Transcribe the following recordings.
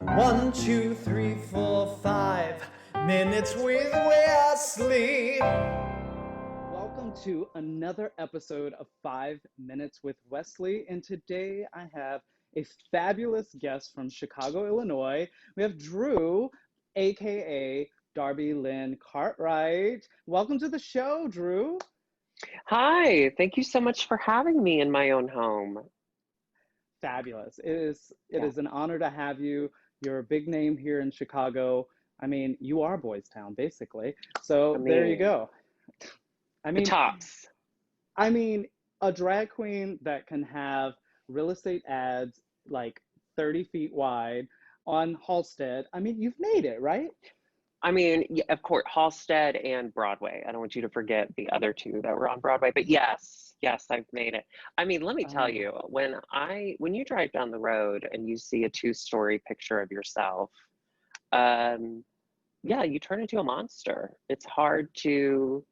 One, two, three, 4, 5 minutes with Wesley. Welcome to another episode of 5 Minutes with Wesley. And today I have a fabulous guest from Chicago, Illinois. We have Drew, aka Darby Lynn Cartwright. Welcome to the show, Drew. Hi, thank you so much for having me in my own home. Fabulous. It is Yeah, an honor to have you. You're a big name here in Chicago. I mean, you are Boys Town, basically. I So there you mean, go. I the mean, tops. I mean, a drag queen that can have real estate ads like 30 feet wide on Halstead. I mean, you've made it, right? Yeah, of course, Halsted and Broadway. I don't want you to forget the other two that were on Broadway, but yes, I've made it. Let me tell Oh, you, when you drive down the road and you see a two-story picture of yourself, um, yeah, you turn into a monster. It's hard to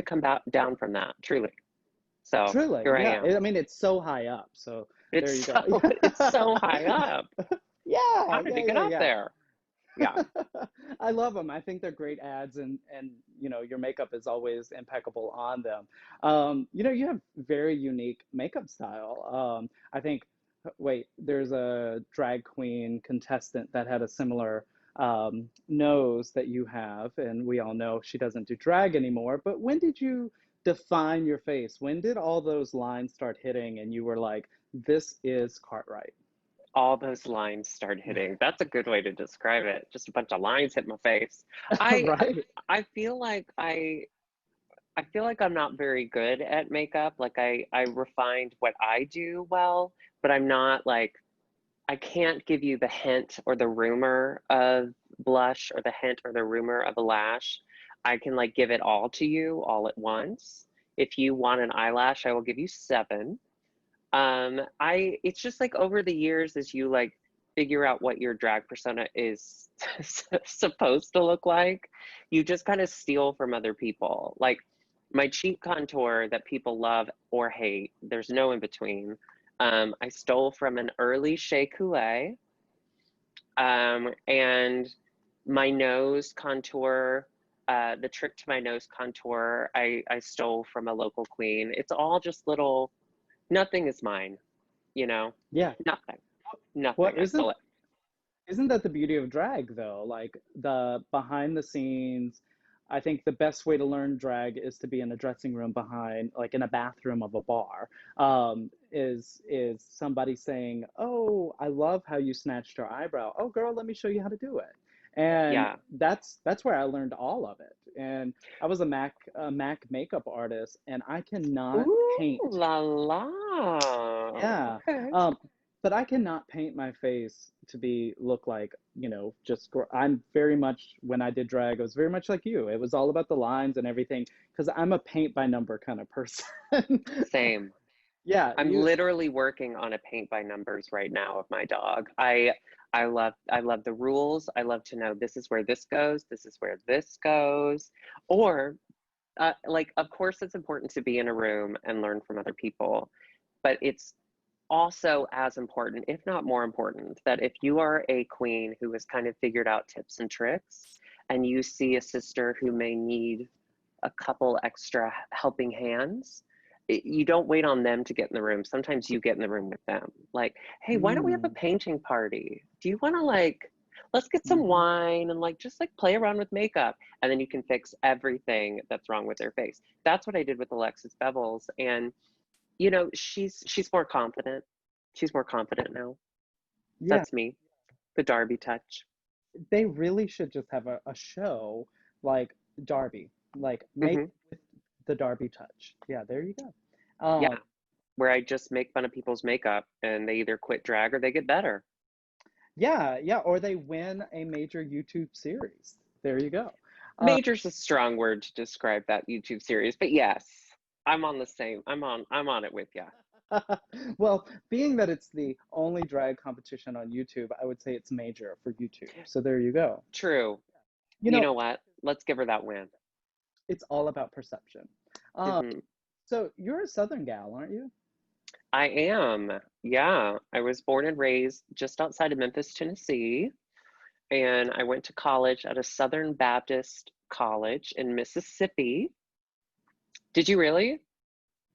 come back down from that, truly. So truly, here I yeah. am. I mean, it's so high up. So It's there you so go. it's so high up. Yeah, How did yeah, it get yeah, up yeah. there? Yeah. I love them. I think they're great ads, and your makeup is always impeccable on them. You have very unique makeup style. I think, wait, there's a drag queen contestant that had a similar nose that you have, and we all know she doesn't do drag anymore. But when did you define your face? When did all those lines start hitting, and you were like, "This is Cartwright"? All those lines start hitting. That's a good way to describe it. Just a bunch of lines hit my face. I Right? I feel like I feel like I'm not very good at makeup. Like I refined what I do well, but I'm not like I can't give you the hint or the rumor of blush or the hint or the rumor of a lash. I can like give it all to you all at once. If you want an eyelash, I will give you seven. I it's just like over the years as you like figure out what your drag persona is supposed to look like, you just kind of steal from other people. Like my cheek contour that people love or hate, there's no in between. I stole from an early Shea Coulee, and my nose contour. The trick to my nose contour, I stole from a local queen. It's all just little, nothing is mine, you know? Yeah. Nothing. Well, Nothing. I isn't stole it. isn't that the beauty of drag though? Like the behind the scenes, I think the best way to learn drag is to be in a dressing room behind, like in a bathroom of a bar. Is somebody saying, "Oh, I love how you snatched your eyebrow. Oh, girl, let me show you how to do it." And Yeah. that's where I learned all of it. And I was a Mac makeup artist, and I cannot Ooh paint. la la. Yeah. Okay. Um, but I cannot paint my face to look like, just I'm very much when I did drag, I was very much like you. It was all about the lines and everything because I'm a paint by number kind of person. Same. Yeah, I'm literally working on a paint by numbers right now of my dog. I love the rules. I love to know this is where this goes, this is where this goes. Or like of course it's important to be in a room and learn from other people, but it's also as important, if not more important, that if you are a queen who has kind of figured out tips and tricks and you see a sister who may need a couple extra helping hands, you don't wait on them to get in the room. Sometimes you get in the room with them. Like, hey, why don't we have a mm, painting party? Do you want to like, let's get some mhm. wine and like just like play around with makeup, and then you can fix everything that's wrong with their face. That's what I did with Alexis Bevels, and she's more confident. She's more confident now. Yeah, That's me, the Darby touch. they really should just have a show like Darby, like make Hmm. the Darby touch. Yeah, there you go. Yeah, where I just make fun of people's makeup and they either quit drag or they get better. Yeah, yeah, or they win a major YouTube series. There you go. Uh, Major's a strong word to describe that YouTube series, but yes, I'm on the same. I'm on it with you. well, being that it's the only drag competition on YouTube, I would say it's major for YouTube. So there you go. True. You You know, know what? Let's give her that win. it's all about perception. Um, Hmm. so you're a Southern gal, aren't you? I am. Yeah. I was born and raised just outside of Memphis, Tennessee, and I went to college at a Southern Baptist college in Mississippi. Did you really?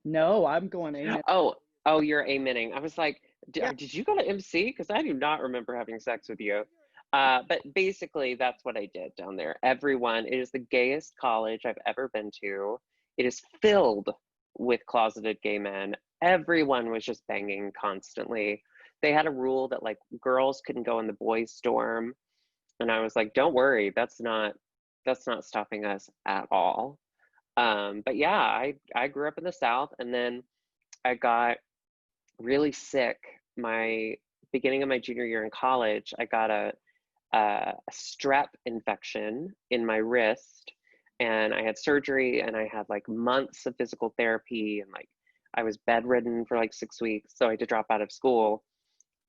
No, I'm going amen. Oh, oh, you're amening. I was like, Yeah. did you go to MC? Because I do not remember having sex with you. But basically, that's what I did down there. Everyone, it is the gayest college I've ever been to. It is filled with closeted gay men. Everyone was just banging constantly. They had a rule that like girls couldn't go in the boys' dorm, and I was like, don't worry, that's not stopping us at all. But yeah, I grew up in the South, and then I got really sick my beginning of my junior year in college. I got a strep infection in my wrist, and I had surgery, and I had like months of physical therapy, and like I was bedridden for like 6 weeks, so I had to drop out of school.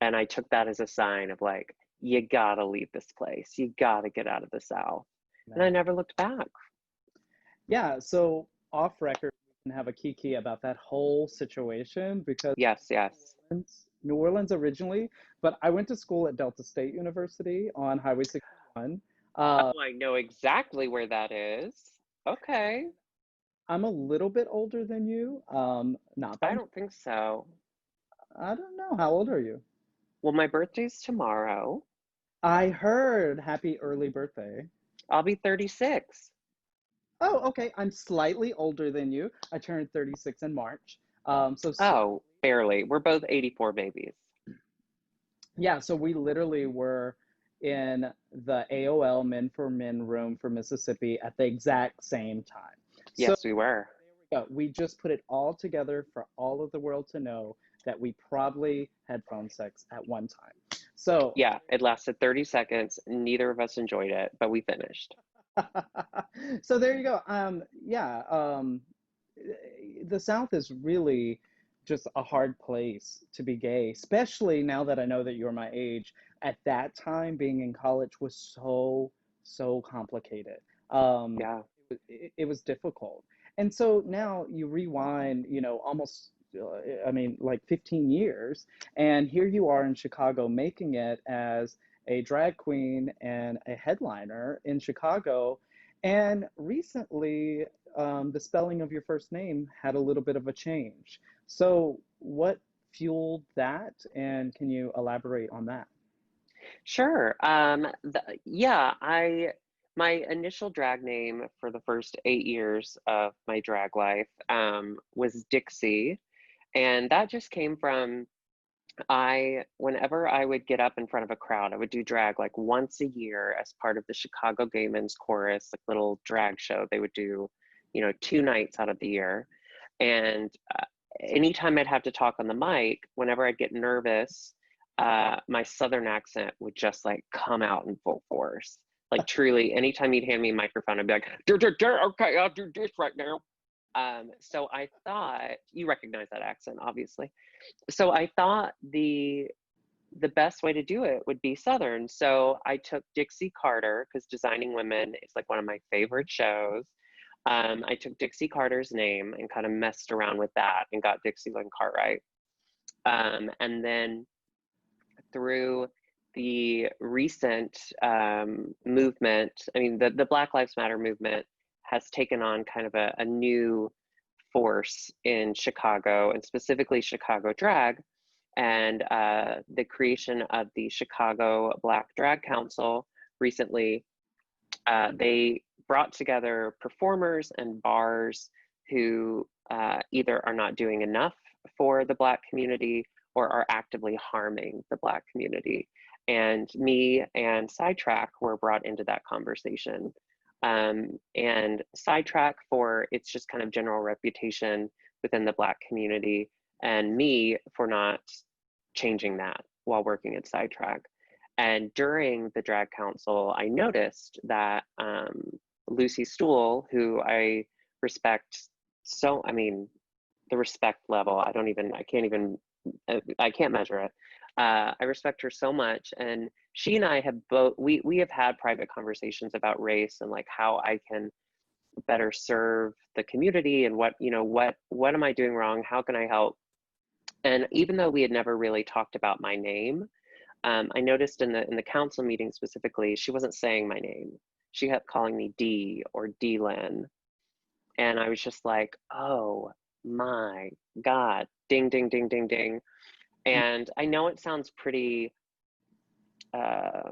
And I took that as a sign of like, you gotta leave this place, you gotta get out of the South. And I No. never looked back. Yeah, so off record, we can have a kiki about that whole situation because Yes, yes. New Orleans originally, but I went to school at Delta State University on Highway 61. Uh, Oh, I know exactly where that is. Okay. I'm a little bit older than you, not by I much. don't think so. I don't know. How old are you? Well, my birthday's tomorrow. I heard happy early birthday. I'll be 36. Oh, okay. I'm slightly older than you. I turned 36 in March. So Oh, barely. We're both 84 babies. yeah, so we literally were in the AOL Men for Men room for Mississippi at the exact same time. So Yes, we were. yeah, we just put it all together for all of the world to know that we probably had phone sex at one time. So, Yeah, it lasted 30 seconds. Neither of us enjoyed it, but we finished. so there you go. Yeah, the South is really just a hard place to be gay, especially now that I know that you're my age. At that time, being in college was so complicated. Um, Yeah. it was difficult. And so now you rewind, almost, I mean, like 15 years, and here you are in Chicago making it as a drag queen and a headliner in Chicago. And recently, the spelling of your first name had a little bit of a change. So, what fueled that? And can you elaborate on that? Sure. Yeah, my initial drag name for the first 8 years of my drag life was Dixie, and that just came from whenever I would get up in front of a crowd, I would do drag like once a year as part of the Chicago Gay Men's Chorus, like little drag show they would do, 2 nights out of the year. And anytime I'd have to talk on the mic, whenever I'd get nervous, my Southern accent would just like come out in full force. Like truly, anytime he'd hand me a microphone, I'd be like, okay, I'll do this right now. So I thought you recognize that accent, obviously. So I thought the best way to do it would be Southern. So I took Dixie Carter because Designing Women is like one of my favorite shows. I took Dixie Carter's name and kind of messed around with that and got Dixie Lynn Cartwright. And then through the recent movement, I mean, the Black Lives Matter movement has taken on kind of a new force in Chicago and specifically Chicago drag. And the creation of the Chicago Black Drag Council recently, they brought together performers and bars who either are not doing enough for the Black community or are actively harming the Black community. And me and Sidetrack were brought into that conversation. And Sidetrack for its just kind of general reputation within the Black community, and me for not changing that while working at Sidetrack. And during the drag council, I noticed that Lucy Stool, who I respect so, I mean, the respect level, I can't measure it. I respect her so much. And she and I have both, we have had private conversations about race and like how I can better serve the community and what am I doing wrong? How can I help? And even though we had never really talked about my name, I noticed in the council meeting specifically, she wasn't saying my name. She kept calling me D or D Lynn. And I was just like, oh my God, ding, ding, ding, ding, ding. And I know it sounds pretty, uh,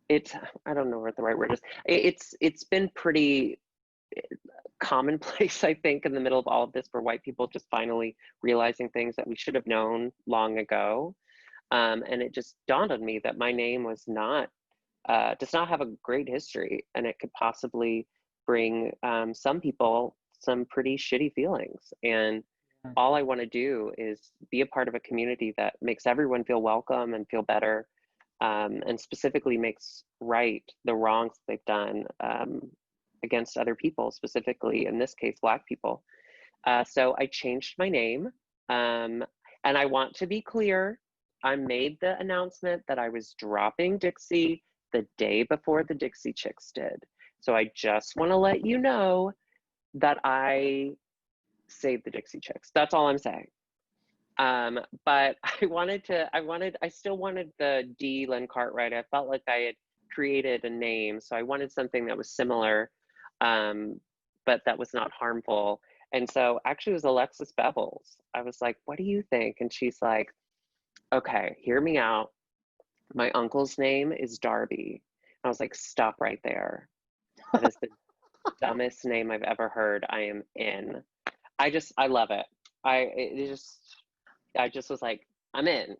it's, I don't know what the right word is. It's been pretty commonplace, I think, in the middle of all of this for white people just finally realizing things that we should have known long ago. And it just dawned on me that my name was not, does not have a great history, and it could possibly bring some people some pretty shitty feelings. And all I want to do is be a part of a community that makes everyone feel welcome and feel better, and specifically makes right the wrongs they've done against other people, specifically in this case, Black people. So I changed my name, and I want to be clear. I made the announcement that I was dropping Dixie the day before the Dixie Chicks did. So I just want to let you know that I saved the Dixie Chicks. That's all I'm saying. But I still wanted the D Lynn Cartwright. I felt like I had created a name, so I wanted something that was similar, but that was not harmful. And so actually it was Alexis Bevels. I was like, what do you think? And she's like, okay, hear me out. My uncle's name is Darby. I was like, stop right there. That is the dumbest name I've ever heard. I am in. I love it. I just was like, I'm in.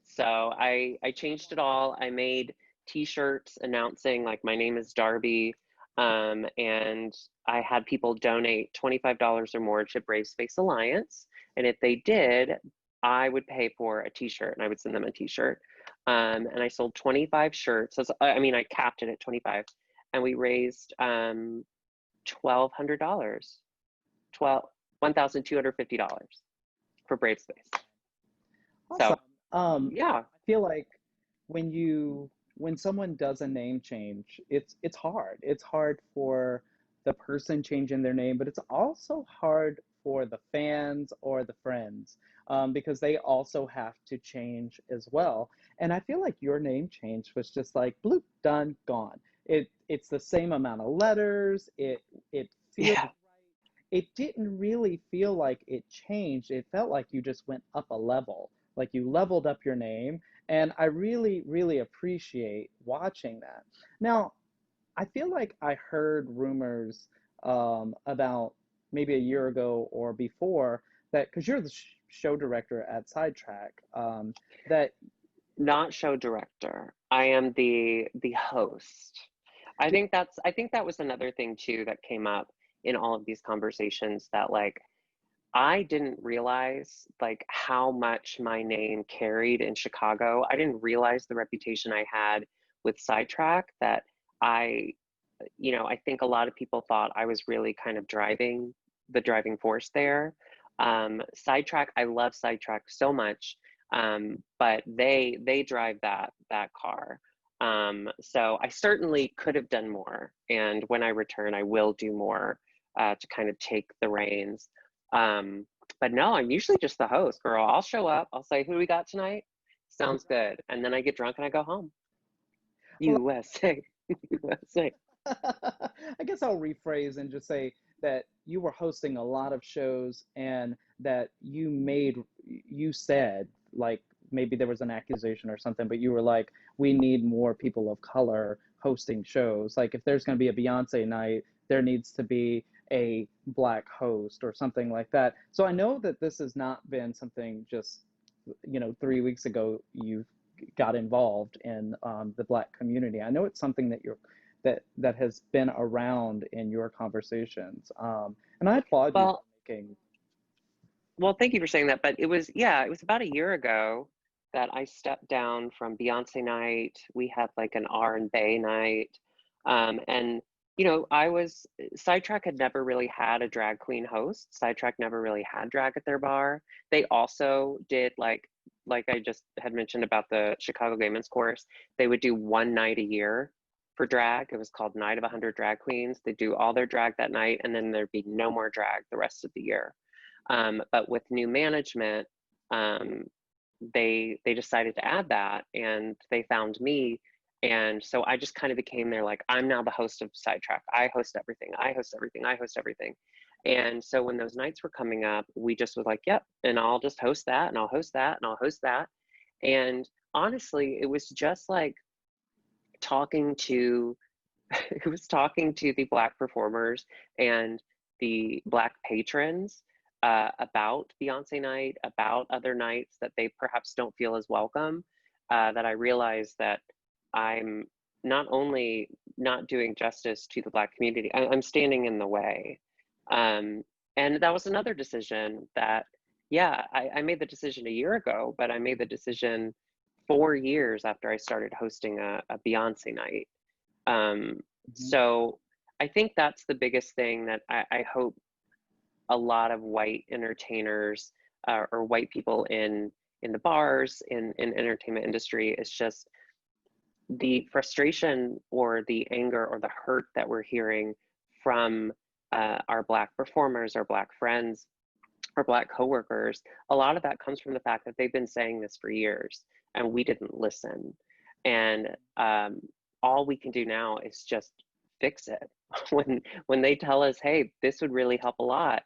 So I changed it all. I made t-shirts announcing like my name is Darby. And I had people donate $25 or more to Brave Space Alliance. And if they did, I would pay for a t-shirt and I would send them a t-shirt. And I sold 25 shirts. I capped it at 25, and we raised $1,200, $1,250 for Brave Space. Awesome. So yeah, I feel like when someone does a name change, it's hard. It's hard for the person changing their name, but it's also hard for the fans or the friends, because they also have to change as well. And I feel like your name change was just like bloop, done, gone. It's the same amount of letters. It feels yeah. right. It didn't really feel like it changed. It felt like you just went up a level, like you leveled up your name. And I really, really appreciate watching that. Now, I feel like I heard rumors about maybe a year ago or before that, because you're the show director at Sidetrack, that Not show director. I am the host. I think that was another thing too that came up in all of these conversations, that like I didn't realize like how much my name carried in Chicago. I didn't realize the reputation I had with Sidetrack, that I, I think a lot of people thought I was really kind of the driving force there. Sidetrack, I love Sidetrack so much, but they drive that car. So I certainly could have done more, and when I return, I will do more to kind of take the reins. But no, I'm usually just the host, girl. I'll show up. I'll say, who do we got tonight? Sounds good. And then I get drunk and I go home. well, USA. USA. I guess I'll rephrase and just say that you were hosting a lot of shows, and that you said, like, maybe there was an accusation or something, but you were like, we need more people of color hosting shows. Like, if there's going to be a Beyonce night, there needs to be a Black host or something like that. So I know that this has not been something just, 3 weeks ago you got involved in the Black community. I know it's something that has been around in your conversations, and I applaud you for Well, making. thank you for saying that. But it was about a year ago that I stepped down from Beyonce night. We had like an R and Bay night. And I was Sidetrack had never really had a drag queen host. Sidetrack never really had drag at their bar. They also did like I just had mentioned about the Chicago Gay Men's Chorus. They would do one night a year for drag. It was called Night of 100 Drag Queens. They do all their drag that night, and then there'd be no more drag the rest of the year. But with new management, um, they decided to add that, and they found me. And so I just kind of became there, like, I'm now the host of Sidetrack. I host everything. I host everything. I host everything. And so when those nights were coming up, we just was like, yep, and I'll just host that, and I'll host that, and I'll host that. And honestly, it was just like talking to it was talking to the Black performers and the Black patrons about Beyonce night, about other nights that they perhaps don't feel as welcome, that I realized that I'm not only not doing justice to the Black community, I'm standing in the way. Um, and that was another decision that, yeah, I made the decision a year ago, but I made the decision 4 years after I started hosting a Beyonce night. Um, Mhm. so I think that's the biggest thing that I hope a lot of white entertainers or white people in the bars in entertainment industry is just the frustration or the anger or the hurt that we're hearing from our Black performers, our Black friends, our Black coworkers. A lot of that comes from the fact that they've been saying this for years and we didn't listen. And all we can do now is just fix it. When they tell us, hey, this would really help a lot,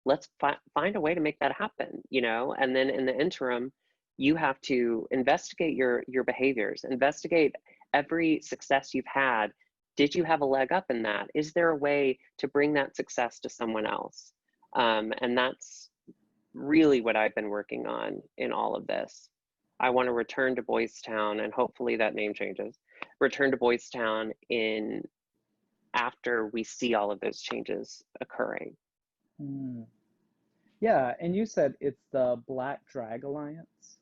let's find a way to make that happen, you know? And then in the interim, you have to investigate your behaviors, investigate every success you've had. Did you have a leg up in that? Is there a way to bring that success to someone else? And that's really what I've been working on in all of this. I want to return to Boys Town, and hopefully that name changes. Return to Boys Town in after we see all of those changes occurring. Mm. Yeah, and you said it's the Black Drag Alliance.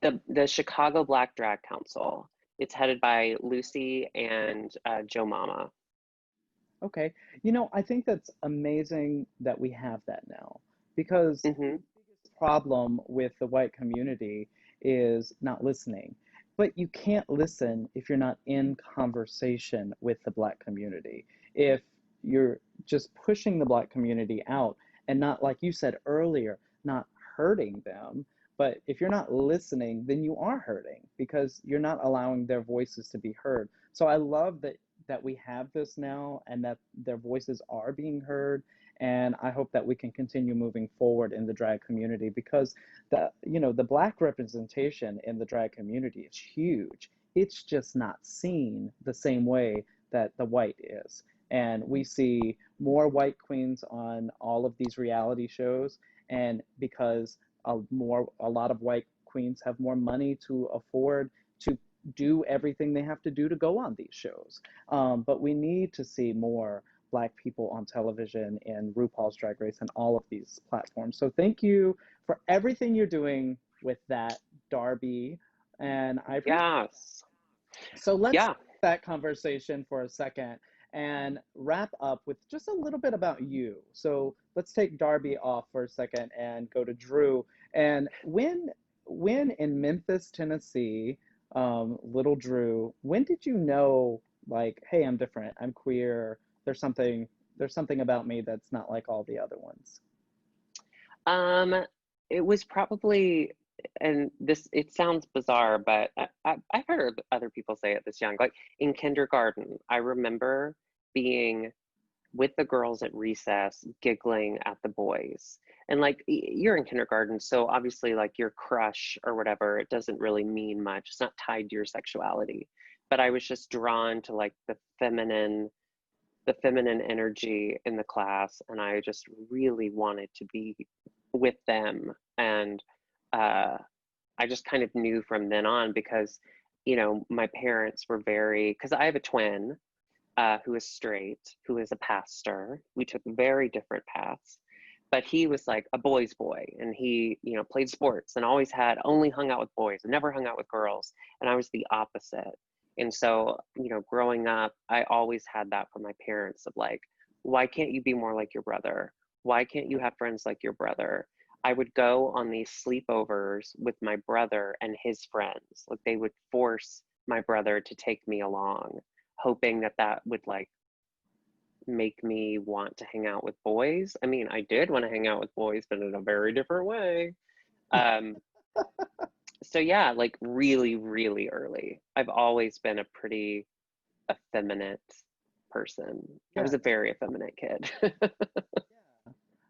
The Chicago Black Drag Council. It's headed by Lucy and Joe Mama. Okay. You know, I think that's amazing that we have that now because Hmm. the biggest problem with the white community is not listening. But you can't listen if you're not in conversation with the Black community. If you're just pushing the Black community out and not, like you said earlier, not hurting them, but if you're not listening, then you are hurting because you're not allowing their voices to be heard. So I love that we have this now and that their voices are being heard, and I hope that we can continue moving forward in the drag community because the Black representation in the drag community is huge. It's just not seen the same way that the white is, and we see more white queens on all of these reality shows, and because a lot of white queens have more money to afford to do everything they have to do to go on these shows. But we need to see more Black people on television and RuPaul's Drag Race and all of these platforms. So thank you for everything you're doing with that, Darby, and I appreciate Yes. it. So let's Yeah. stop that conversation for a second and wrap up with just a little bit about you. So let's take Darby off for a second and go to Drew. And when in Memphis, Tennessee, little Drew, when did you know, like, hey, I'm different, I'm queer, there's something about me that's not like all the other ones? Um, it was probably, and this, it sounds bizarre, but I've heard other people say it this young. Like in kindergarten, I remember being with the girls at recess, giggling at the boys. And like you're in kindergarten, so obviously like your crush or whatever, it doesn't really mean much. It's not tied to your sexuality. But I was just drawn to like the feminine energy in the class, and I just really wanted to be with them. And uh, I just kind of knew from then on because, you know, my parents were very, because I have a twin who is straight, who is a pastor. We took very different paths, but he was like a boy's boy, and he, you know, played sports and always had only hung out with boys and never hung out with girls. And I was the opposite. And so, you know, growing up, I always had that from my parents of like, why can't you be more like your brother? Why can't you have friends like your brother? I would go on these sleepovers with my brother and his friends. Like they would force my brother to take me along, hoping that that would like make me want to hang out with boys. I mean, I did want to hang out with boys, but in a very different way. Um, so yeah, like really, really early. I've always been a pretty effeminate person. I was Yes. a very effeminate kid.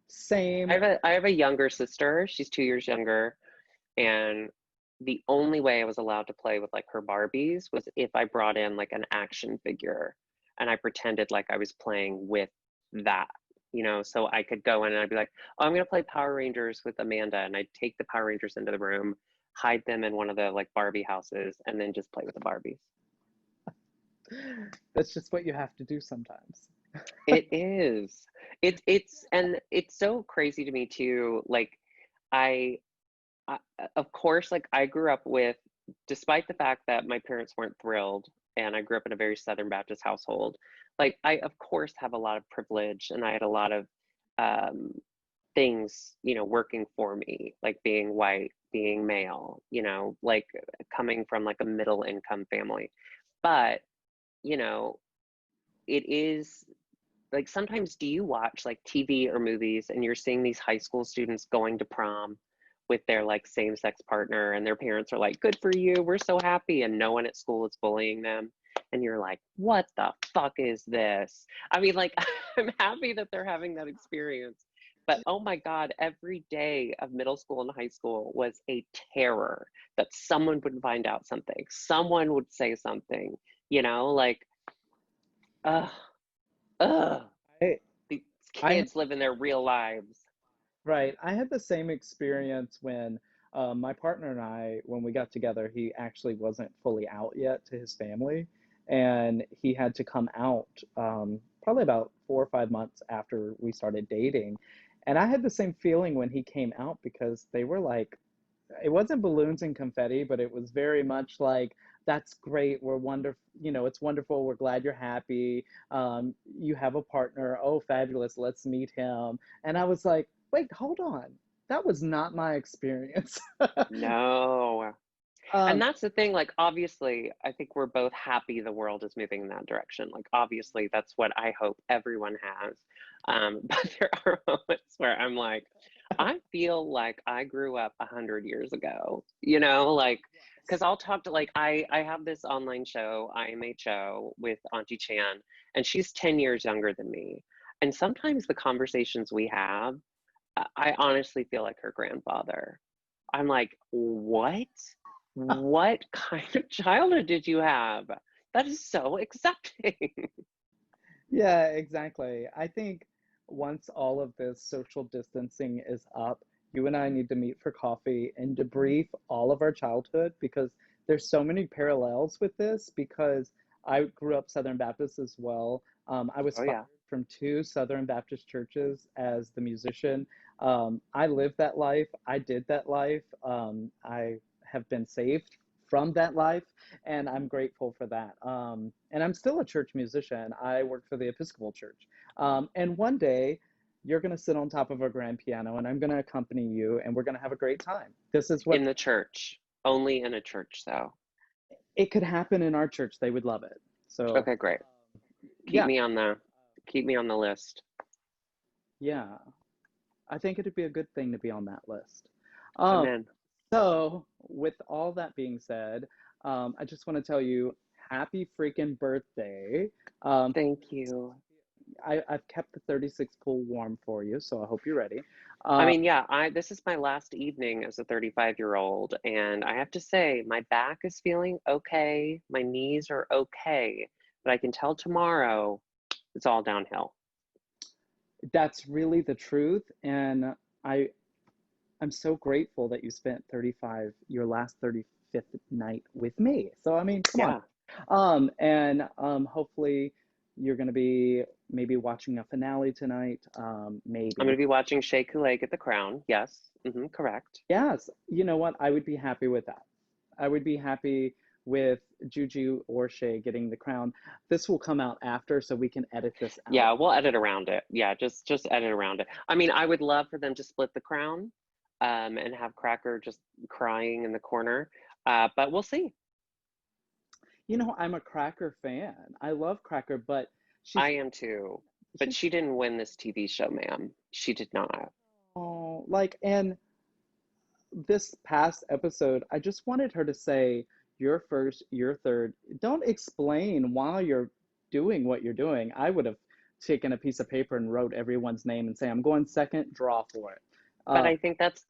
Same. I have a younger sister. She's 2 years younger, and the only way I was allowed to play with like her Barbies was if I brought in like an action figure and I pretended like I was playing with that, so I could go in and I'd be like, oh, I'm gonna play Power Rangers with Amanda, and I'd take the Power Rangers into the room, hide them in one of the like Barbie houses, and then just play with the Barbies. That's just what you have to do sometimes. It is. It's so crazy to me too. Like I, I of course, like I grew up with, despite the fact that my parents weren't thrilled, and I grew up in a very Southern Baptist household, like I of course have a lot of privilege, and I had a lot of um things, working for me, like being white, being male, like coming from like a middle income family. But, you know, it is like sometimes do you watch like TV or movies and you're seeing these high school students going to prom with their like same sex partner, and their parents are like, good for you, we're so happy, and no one at school is bullying them. And you're like, what the fuck is this? I mean, like, I'm happy that they're having that experience. But oh my God, every day of middle school and high school was a terror that someone would find out something, someone would say something, like, ugh. Ugh, I, these I kids living their real lives. Right. I had the same experience when my partner and I, when we got together, he actually wasn't fully out yet to his family, and he had to come out probably about 4 or 5 months after we started dating. And I had the same feeling when he came out because they were like, it wasn't balloons and confetti, but it was very much like, that's great. We're wonderful. It's wonderful. We're glad you're happy. You have a partner. Oh, fabulous. Let's meet him. And I was like, wait, hold on. That was not my experience. No. And um, that's the thing, like, obviously, I think we're both happy the world is moving in that direction. Like, obviously, that's what I hope everyone has. But there are moments where I'm like, I feel like I grew up 100 years ago, like, because I'll talk to, like, I have this online show, IMHO, with Auntie Chan, and she's 10 years younger than me. And sometimes the conversations we have, I honestly feel like her grandfather. I'm like, what? What kind of childhood did you have? That is so accepting. yeah, exactly. I think once all of this social distancing is up, you and I need to meet for coffee and debrief all of our childhood because there's so many parallels with this because I grew up Southern Baptist as well. I was Oh, fired yeah. from two Southern Baptist churches as the musician. I lived that life. I did that life. I have been saved from that life, and I'm grateful for that. And I'm still a church musician. I work for the Episcopal Church. And one day, you're going to sit on top of a grand piano, and I'm going to accompany you, and we're going to have a great time. This is what In the church. Only in a church, though. it could happen in our church. They would love it. So, Okay, great. Keep yeah, me on the keep me on the list. yeah, I think it'd be a good thing to be on that list. I'm Um, in. So, with all that being said, I just want to tell you happy freaking birthday. Um, Thank you. I've kept the 36 pool warm for you, so I hope you're ready. I Uh, mean, yeah, I this is my last evening as a 35-year-old, and I have to say my back is feeling okay, my knees are okay, but I can tell tomorrow it's all downhill. that's really the truth, and I I'm so grateful that you spent your last 35th night with me. So I mean, come on. Yeah, And hopefully you're going to be maybe watching a finale tonight. I'm going Maybe. to be watching Shea Coulee get the crown. Yes, correct. Yes, you know what? I would be happy with that. I would be happy with Juju or Shay getting the crown. This will come out after, so we can edit this out. Yeah, we'll edit around it. Yeah, just edit around it. I mean, I would love for them to split the crown, and have Cracker just crying in the corner. But we'll see. I'm a Cracker fan. I love Cracker, but she's I am too. But she didn't win this TV show, ma'am. She did not. Oh, like, and this past episode, I just wanted her to say, you're first, you're third. Don't explain while you're doing what you're doing. I would have taken a piece of paper and wrote everyone's name and say, I'm going second, draw for it. But I think that's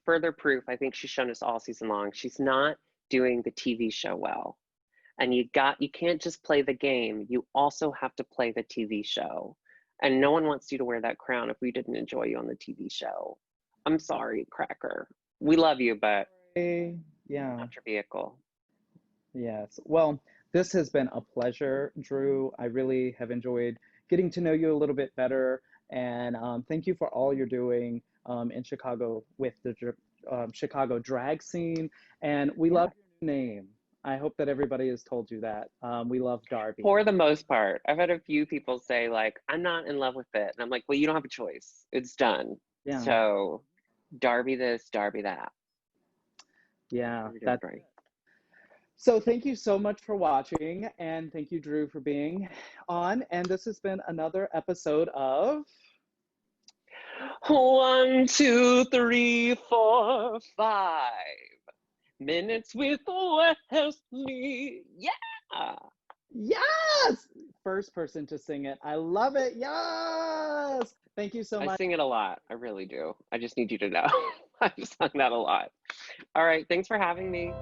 further proof. I think she's shown us all season long. She's not doing the TV show well. And you can't just play the game. You also have to play the TV show. And no one wants you to wear that crown if we didn't enjoy you on the TV show. I'm sorry, Cracker. We love you, but Yeah. not your vehicle. Yes. Well, this has been a pleasure, Drew. I really have enjoyed getting to know you a little bit better. And thank you for all you're doing in Chicago with the Chicago drag scene. And we love your name. I hope that everybody has told you that. We love Darby. For the most part, I've had a few people say, like, I'm not in love with it. And I'm like, well, you don't have a choice. It's done. Yeah. So Darby this, Darby that. Yeah, That's right. So thank you so much for watching, and thank you, Drew, for being on. And this has been another episode of 1, 2, 3, 4, 5 minutes with Wesley. Yeah. Yes! First person to sing it. I love it. Yes! Thank you so much. I sing it a lot. I really do. I just need you to know. I've sung that a lot. All right. Thanks for having me.